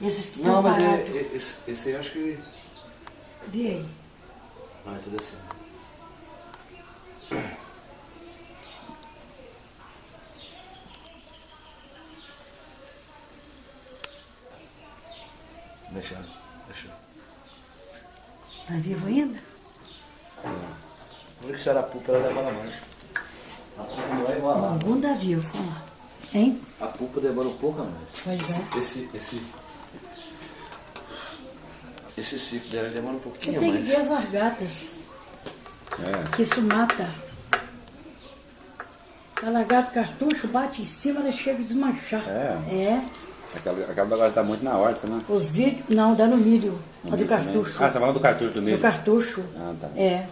Esses que Não, estão mas parados. esse aí eu acho que... Vê aí. Ah, tudo assim. Deixa. Tá vivo ainda? O único que se era a pulpa, ela demora mais. A pulpa não é igual a lá. Algum tá vivo, vamos lá. Hein? A pulpa demora um pouco a mais. Pois é. Esse ciclo dela demora um Você pouquinho tem que mais. ver as largatas. É. Que isso mata. A lagarta cartucho bate em cima, ela chega a desmanchar. É. Aquela negócio dá muito na horta, né? Os vídeos. Não, dá no milho. A do cartucho. Ah, você tá falando do cartucho do milho? Do cartucho. Ah, tá. É.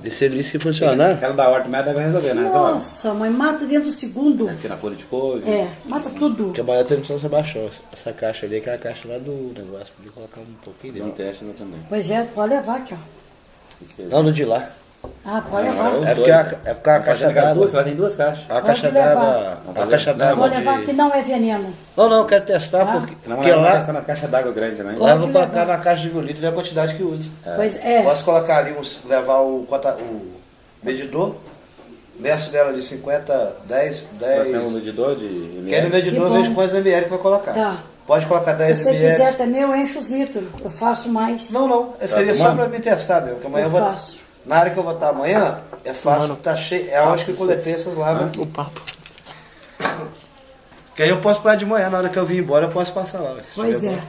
E se ele disse que funcionar? Aquela da horta mesmo deve resolver, né? Nossa, mãe, mata dentro do segundo. Aqui na folha de couve. É, mata tudo. Porque a maior tensão você baixou. Essa caixa ali é aquela caixa lá do negócio. Podia colocar um pouquinho Fazer um dentro. teste né, também. Pois é, pode levar aqui, ó. Não, no de lá. Ah, pode levar. Os É porque a caixa d'água. Ela tem duas caixas. A Pode caixa levar. d'água. A caixa d'água. Vou levar que não é veneno. Não, eu quero testar Ah. porque Não, porque ela lá tá na caixa d'água grande também. eu vou Pode colocar levar. na caixa de 1 litro e ver a quantidade que usa. Pois é. Posso colocar ali, levar o medidor, verso dela de 50, 10. Você tem um medidor de Que aí no medidor eu bom. vejo quantos ml que vai colocar. Tá. Pode colocar Se 10 você ml. quiser também, eu encho os litros. Eu faço mais. Não, seria só tomando? pra me testar, meu. Que amanhã Eu eu vou. faço. Na área que eu vou estar amanhã, é fácil, tá cheio. É onde que eu coletei essas larvas aqui. O papo. Que aí eu posso parar de manhã, na hora que eu vim embora, eu posso passar lá. se Pois tiver é.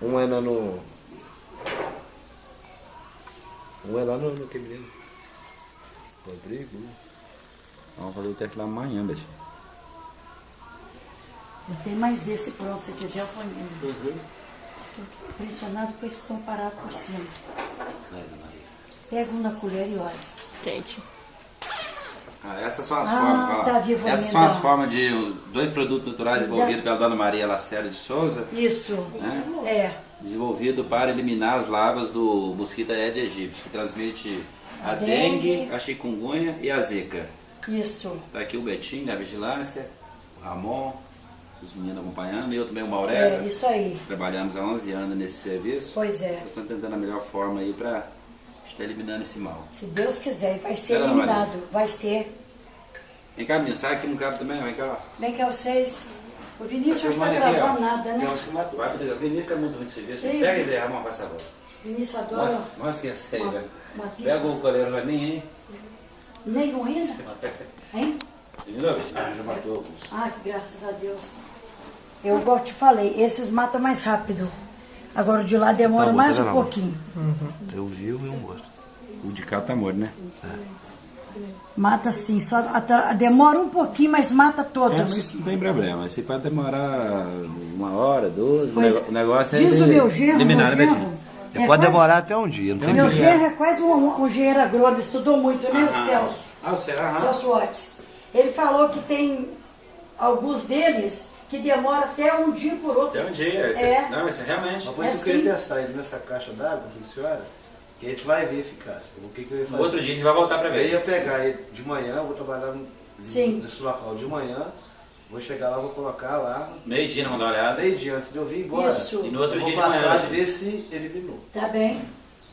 bom. Um é lá no. No que mesmo. Rodrigo. Vamos fazer o teste lá amanhã, Betinho. Eu tenho mais desse pronto, se quiser eu ponho. Tô impressionado com esses que estão parados por cima. Pega um na colher e olha. Quente. Essas são as Ah, formas, ó. tá vivo Essas ainda. são as formas de 2 produtos naturais desenvolvidos pela Dona Maria Lacerda de Souza, Isso. né? É. Desenvolvido para eliminar as larvas do mosquito Aedes aegypti, que transmite a dengue, a chikungunya e a zika. Isso. Tá aqui o Betinho da Vigilância, o Ramon, os meninos acompanhando, e eu também o Maurélio. É, isso aí. Trabalhamos há 11 anos nesse serviço. Pois é. Nós estamos tentando a melhor forma aí para estar eliminando esse mal. Se Deus quiser, vai ser Não, eliminado. Vai ser. Vem cá, menino, sai aqui no cabo também, vem cá. Bem que vocês. O Vinícius não está filmando aqui, ó. gravando nada, Tem né? uns que matou. Vai, Pedro, o Vinícius tá muito ruim de serviço. Sim. Pega esse aí, Ramon, passa agora. Vinícius adora. Mostra que é essa aí, velho. Uma pipa. Pega o coleiro pra mim, hein? Nem ruína? Hein? Entendeu? Já matou alguns. Ah, graças a Deus. Eu, igual te falei, esses matam mais rápido. Agora o de lá demora Tá bom, mais tá um bom. pouquinho. Eu vi e um outro. O de cá tá morto, né? Mata sim, só demora um pouquinho, mas mata todos. Isso não tem problema. Esse pode demorar 1 hora, 2. Pois O negócio é diz o meu genro, eliminar, né, meu Betinho? genro, Pode quase- demorar até um dia, não tem Meu problema. genro é quase um engenheiro agrônomo, estudou muito, né, o Celso? Ah, será? Celso Watts. Ele falou que tem alguns deles que demora até um dia por outro. Tem um dia. É. Não, isso é realmente. Mas por isso É eu queria sim. testar ele nessa caixa d'água, funciona, que a gente vai ver a eficácia. O que eu ia No fazer? outro dia a gente vai voltar pra Aí eu ia ver. pegar ele de manhã, eu vou trabalhar Sim. nesse local de manhã, vou chegar lá, vou colocar lá, Meio-dia, não vou dar uma olhada. meio dia antes de eu vir embora. Isso. E no outro eu dia vou de passar manhã. e ver se eliminou. Tá bem.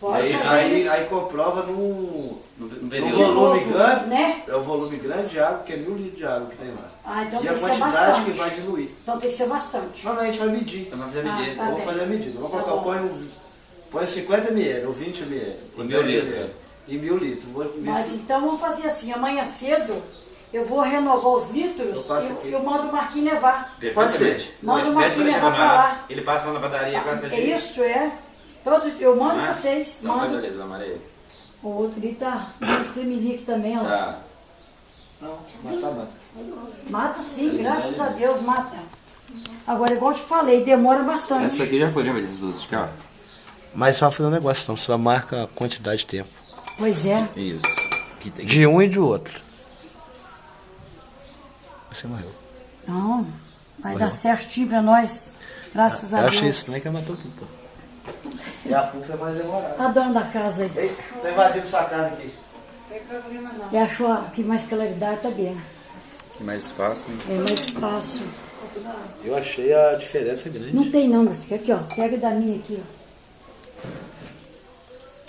Pode Aí, fazer aí, isso. aí comprova no No De período. volume novo, grande, né? é o volume grande de água, que é 1000 litros de água que tem lá. Ah, então E tem a que ser quantidade bastante. que vai diluir. Então tem que ser bastante. Não, a gente vai medir. Então vamos fazer a Ah, medida. tá. Eu vou bem. fazer a medida. Eu vou Tá colocar, bom. põe 50 ml ou 20 ml. Em 1000 litros. Em 1000 litros. Vou ver Mas se- então vamos fazer assim, amanhã cedo eu vou renovar os litros Eu faço aqui. e eu mando o Marquinhos levar. Perfeitamente. Manda Pede uma pra ele filha chegar lá pra lá. lá. Ele passa lá na padaria, casa É de. isso, é. Eu mando Ah, vocês. Então, Mando. beleza, Maria. O outro ali tá no Streamlink também, ó. Tá. Não, mata. Mata sim, graças a Deus, mata. Agora, igual eu te falei, demora bastante. Essa aqui já foi, né, essas duas de cá? Mas só foi um negócio, então só marca a quantidade de tempo. Pois é. Isso. Aqui tem. De um e do outro. Você morreu. Não, vai dar certinho pra nós. Graças a Eu Deus. achei isso também que matou a pulpa. E a pulpa é mais demorada. A dona da casa aí. Ei, tô invadindo sua casa aqui. E achou que mais claridade tá bem. Mais espaço, né? É mais espaço. Eu achei a diferença grande. Não tem não, meu filho. Aqui, ó. Pega da minha aqui, ó.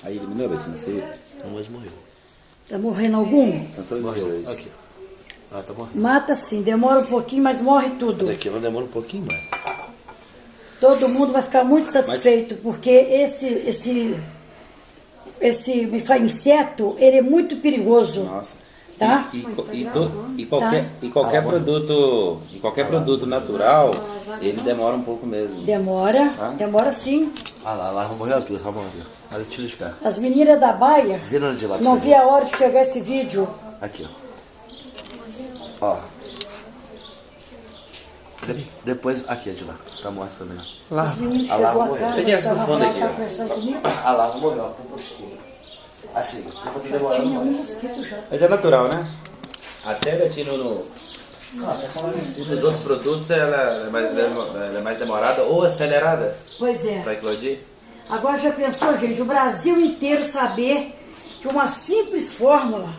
Aí eliminou, Betinho, você Não, mas morreu. Tá morrendo algum? Morreu. Aqui. Ah, tá morrendo. Mata sim, demora um pouquinho, mas morre tudo. Daqui vai demorar um pouquinho mais. Todo mundo vai ficar muito satisfeito, porque esse inseto, ele é muito perigoso. Nossa. Tá? E qualquer produto natural, ele demora um pouco mesmo. Demora, Tá? demora sim. Ah lá vão morrer as duas, vamos ver. Olha o tiro de cá. As meninas da baia Vira de lá pra não você vi a hora de chegar esse vídeo. Aqui, ó. Depois, aqui é de lá. Tá morto também, ó. Os meninos Ah lá, chegou a morreu. casa, Peguei essa tava funda lá, aqui, tá ó. conversando comigo. Ah lá, vou morrer, ó. Pulpa escura. Assim, tempo de demorar Tinha um mais. mosquito já. Mas é natural, né? Até Betinho nos outros produtos ela é mais demorada ou acelerada Pois é. para eclodir. Agora já pensou, gente, o Brasil inteiro saber que uma simples fórmula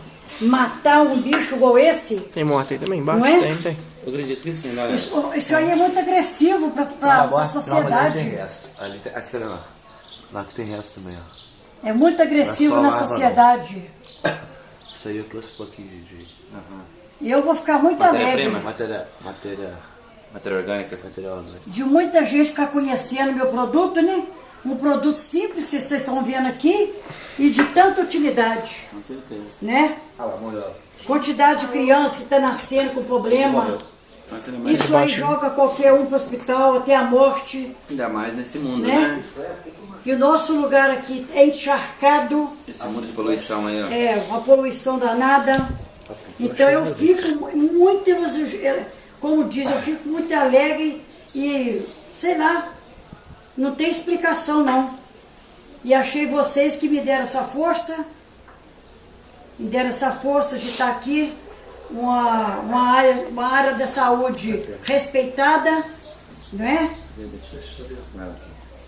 matar um bicho igual esse, Tem morte aí também embaixo? Não é? Tem. Eu acredito que sim, né? isso aí é muito agressivo para a sociedade. Tem resto. Aqui também, ó. Lá que tem resto também, ó. É muito agressivo Não é na só larva, sociedade. Isso aí eu trouxe um pouquinho de E eu vou ficar muito alegre Matéria-prima. matéria orgânica. material orgânico. de muita gente ficar conhecendo meu produto, né? Um produto simples que vocês estão vendo aqui e de tanta utilidade, Com certeza. né? Ah lá, morreu. Quantidade de criança que está nascendo com problema. Mas seria mais Isso aí joga qualquer um para o hospital até a morte, ainda mais nesse mundo, né? né? E o nosso lugar aqui é encharcado, Esse mundo de poluição aí, ó. é uma poluição danada. Então eu fico muito ilusionada, como diz, eu fico muito alegre e, sei lá, não tem explicação não. E achei vocês que me deram essa força, de estar aqui, uma área da saúde respeitada, não é?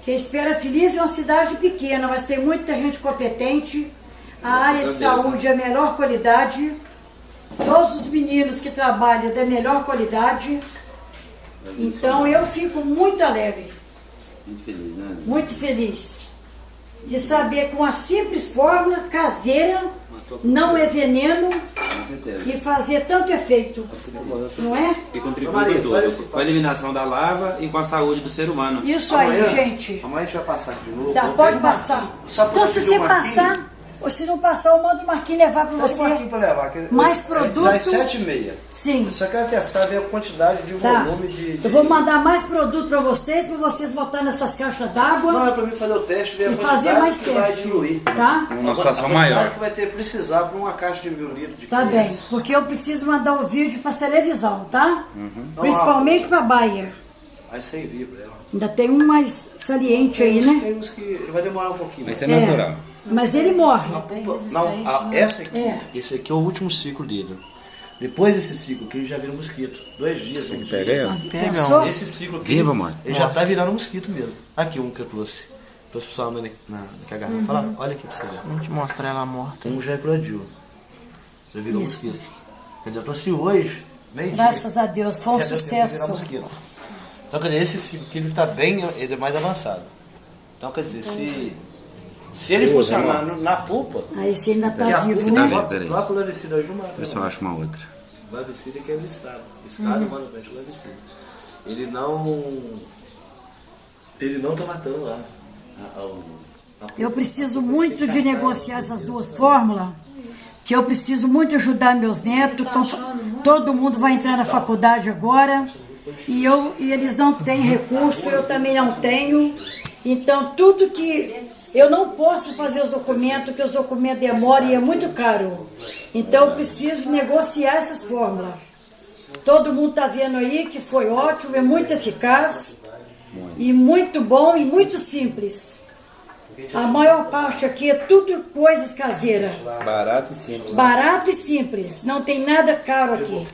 Quem espera feliz é uma cidade pequena, mas tem muita gente competente, a área de saúde é a melhor qualidade, todos os meninos que trabalham é da melhor qualidade, então eu fico muito alegre, Muito feliz, né? muito feliz de saber que uma simples fórmula caseira, não é veneno Com certeza. e fazer tanto efeito, não é? E contribui com tudo. Com a eliminação da lava e com a saúde do ser humano. Isso aí, gente. Amanhã a gente vai passar aqui de novo. Tá, Não pode tem passar. Só pra Então, se pedir você um marquinho. passar, ou se não passar, eu mando o Marquinhos levar para Tem um você. marquinho pra levar. Mais produto. Sai 7,5. Sim, Só quero testar, ver a quantidade de tá. volume de... Eu vou mandar mais produto para vocês botar nessas caixas Não, d'água é pra mim fazer o teste, ver a e quantidade fazer mais que vai teste. diluir. Tá? Uma situação A maior. quantidade que vai ter precisar para uma caixa de 1.000 litros de Tá 500. bem, porque eu preciso mandar o vídeo para televisão, tá? Uhum. Principalmente para Bayer. Aí sem vibra. Ainda tem um mais saliente aí, né? Tem uns que ele vai demorar um pouquinho. Vai ser natural. Mas ele morre. Não, essa aqui, É. esse aqui é o último ciclo dele. Depois desse ciclo aqui, ele já vira mosquito. 2 dias. Um dia. Pega aí, ó. Pensou? Esse ciclo aqui, Viva, mano. ele já tá virando mosquito mesmo. Aqui um que eu trouxe. Trouxe pra sua mãe na garrafa. Falar, olha aqui pra você ver. Vamos te mostrar ela morta. Um já eclodiu. Já virou Isso. mosquito. Quer dizer, eu trouxe hoje, meio Graças a Deus, foi um Já deu tempo de sucesso. virar mosquito. Então, quer dizer, esse ciclo aqui, ele tá bem, ele é mais avançado. Então, quer dizer, se ele funcionar na polpa, Aí você ainda porque tá a vivo, polpa, né? Peraí. lá pro lancicida hoje não mata. Ver se eu acho uma outra. O lancicida que é o estado. O estado manda pra gente o lancicida. Ele não tá matando lá. Eu preciso muito de negociar essas duas fórmulas, que eu preciso muito ajudar meus netos. Todo mundo vai entrar na faculdade agora e eles não têm recurso, eu também não tenho. Então, tudo que eu não posso fazer os documentos, porque os documentos demoram e é muito caro. Então, eu preciso negociar essas fórmulas. Todo mundo está vendo aí que foi ótimo, é muito eficaz, e muito bom e muito simples. A maior parte aqui é tudo coisas caseiras. Barato e simples. Barato e simples, não tem nada caro aqui.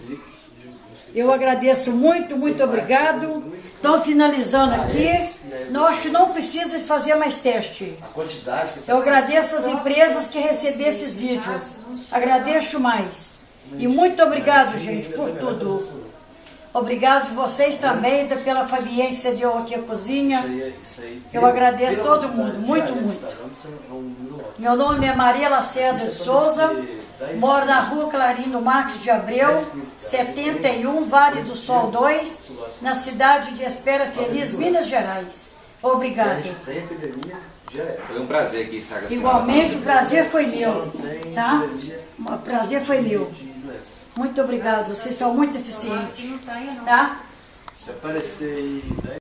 Eu agradeço muito, muito obrigado. Estão finalizando aqui. Nós não precisamos fazer mais teste. A quantidade que Eu agradeço as empresas que receberam esses vídeos. Agradeço mais. E muito obrigado, gente, por tudo. Obrigado de vocês também, pela Fabienne que cedeu aqui a cozinha. Eu agradeço todo mundo, muito, muito. Meu nome é Maria Lacerda de Souza, moro na rua Clarindo Marques de Abreu, 71, Vale do Sol 2, na cidade de Espera Feliz, Minas Gerais. Obrigada. Foi um prazer aqui estar com a senhora. Igualmente, o prazer foi meu, tá? O prazer foi meu. Muito obrigado, vocês são muito eficientes, tá? Se aparecer aí